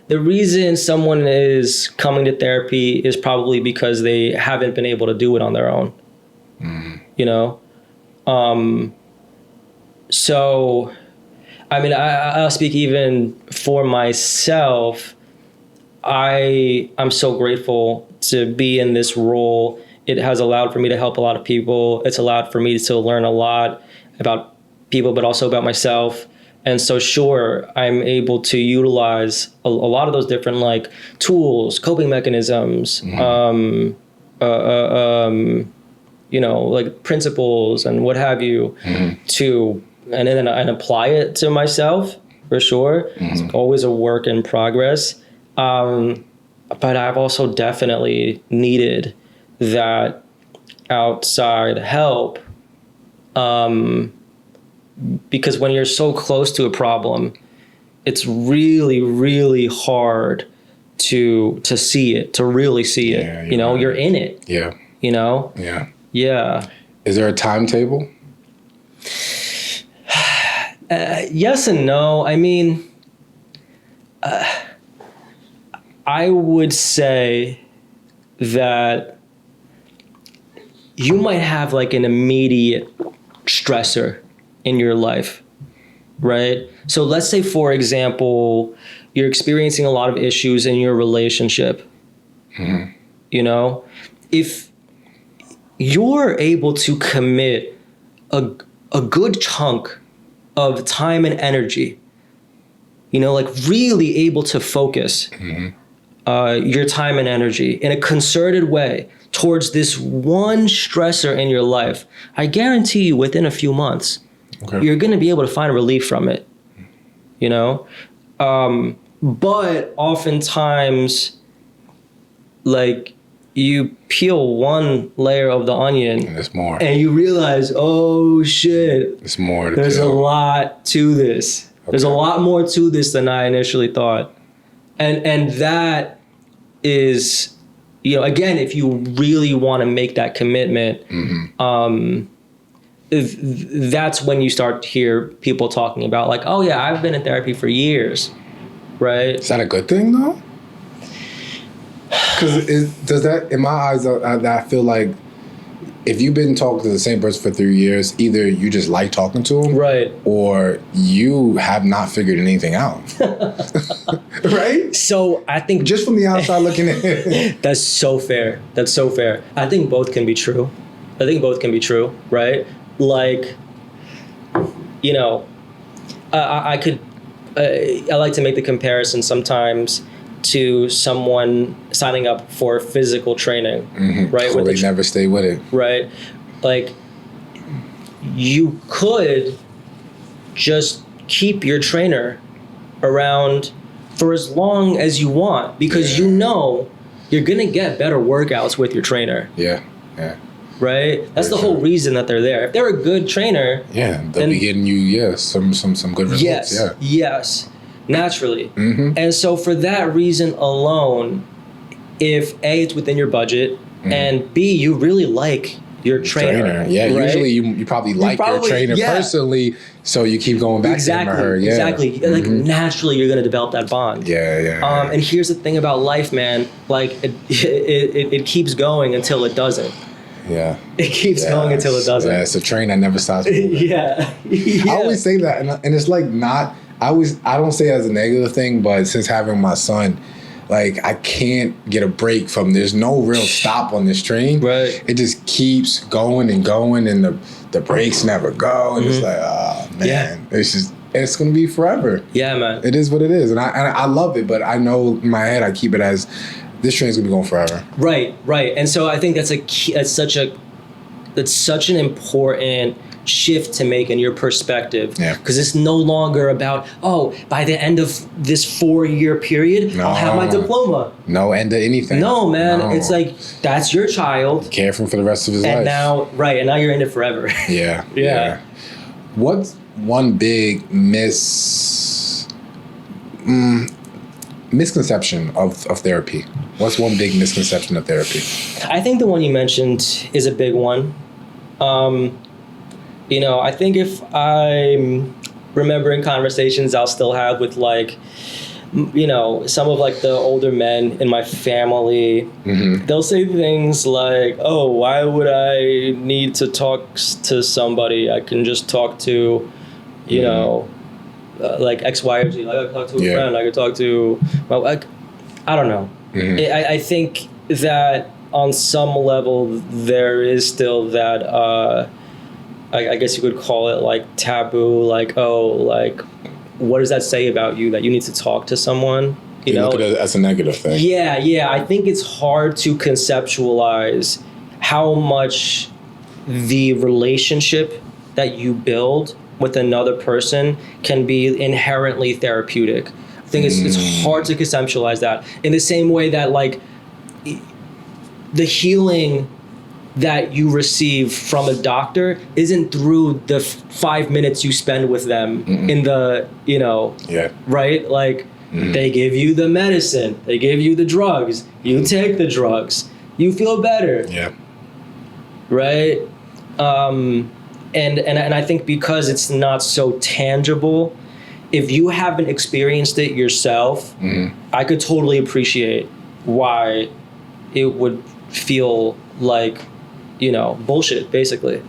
the reason someone is coming to therapy is probably because they haven't been able to do it on their own. You know? So, I mean, I'll speak even for myself. I'm so grateful to be in this role. It has allowed for me to help a lot of people. It's allowed for me to learn a lot about people, but also about myself. And so, sure, I'm able to utilize a lot of those different like tools, coping mechanisms, you know, like principles and what have you, and apply it to myself for sure. It's always a work in progress. But I've also definitely needed that outside help. Because when you're so close to a problem, it's really, really hard to see it, to really see it. You know, you're in it. Yeah. You know? Yeah. Yeah. Is there a timetable? Yes and no. I mean, I would say that you might have like an immediate stressor in your life, right? So let's say, for example, you're experiencing a lot of issues in your relationship. You know, if you're able to commit a good chunk of time and energy, you know, like really able to focus your time and energy in a concerted way towards this one stressor in your life, I guarantee you within a few months, you're going to be able to find relief from it, you know? But oftentimes, like, you peel one layer of the onion and there's more, and you realize, oh shit, there's more. There's a lot to this. There's a lot more to this than I initially thought. And that is, you know, again, if you really want to make that commitment, that's when you start to hear people talking about like, oh yeah, I've been in therapy for years, right? Is that a good thing though? Because does that, in my eyes, I feel like if you've been talking to the same person for 3 years, either you just like talking to them, right, or you have not figured anything out, right? So I think just from the outside looking in, that's so fair. That's so fair. I think both can be true. Right? Like, you know, I like to make the comparison sometimes to someone signing up for physical training, right? So they never stay with it. Right? Like, you could just keep your trainer around for as long as you want because you know you're going to get better workouts with your trainer. Yeah. Right? That's the whole reason that they're there. If they're a good trainer... Yeah, they'll be getting you, some good results. Yes. Naturally. And so for that reason alone, if A, it's within your budget, and B, you really like your trainer. Yeah, right? Usually you probably like your trainer personally, so you keep going back to him or her. Yeah. Exactly. Like naturally you're going to develop that bond. Yeah. And here's the thing about life, man. Like it keeps going until it doesn't. Yeah. It keeps going until it doesn't. Yeah, it's a train that never stops moving. Yeah. I always say that, and it's like not... I don't say it as a negative thing, but since having my son, like I can't get a break from. There's no real stop on this train. Right. It just keeps going and going, and the brakes never go, and it's like, oh man, it's gonna be forever. Yeah, man. It is what it is, and I love it, but I know in my head I keep it as this train's gonna be going forever. Right. And so I think that's a key. That's such an important shift to make in your perspective, because it's no longer about, oh, by the end of this 4-year period, I'll have my diploma. No end to anything. No, man. No. It's like, that's your child. Care for him for the rest of his life. And now you're in it forever. Yeah. What's one big misconception of therapy? What's one big misconception of therapy? I think the one you mentioned is a big one. You know, I think if I'm remembering conversations I'll still have with like you know, some of like the older men in my family, they'll say things like, "Oh, why would I need to talk to somebody? I can just talk to, you know, like X, Y, or Z. Like I could talk to a friend. I could talk to, well, like, I don't know. I think that on some level there is still that, I guess you could call it like taboo. Like, oh, like, what does that say about you that you need to talk to someone? You know, look at it as a negative thing. Yeah. I think it's hard to conceptualize how much the relationship that you build with another person can be inherently therapeutic. I think it's hard to conceptualize that in the same way that like the healing that you receive from a doctor isn't through the 5 minutes you spend with them in the, you know, right? Like they give you the medicine, they give you the drugs, you take the drugs, you feel better. Right? And I think because it's not so tangible, if you haven't experienced it yourself, I could totally appreciate why it would feel like, you know, bullshit, basically.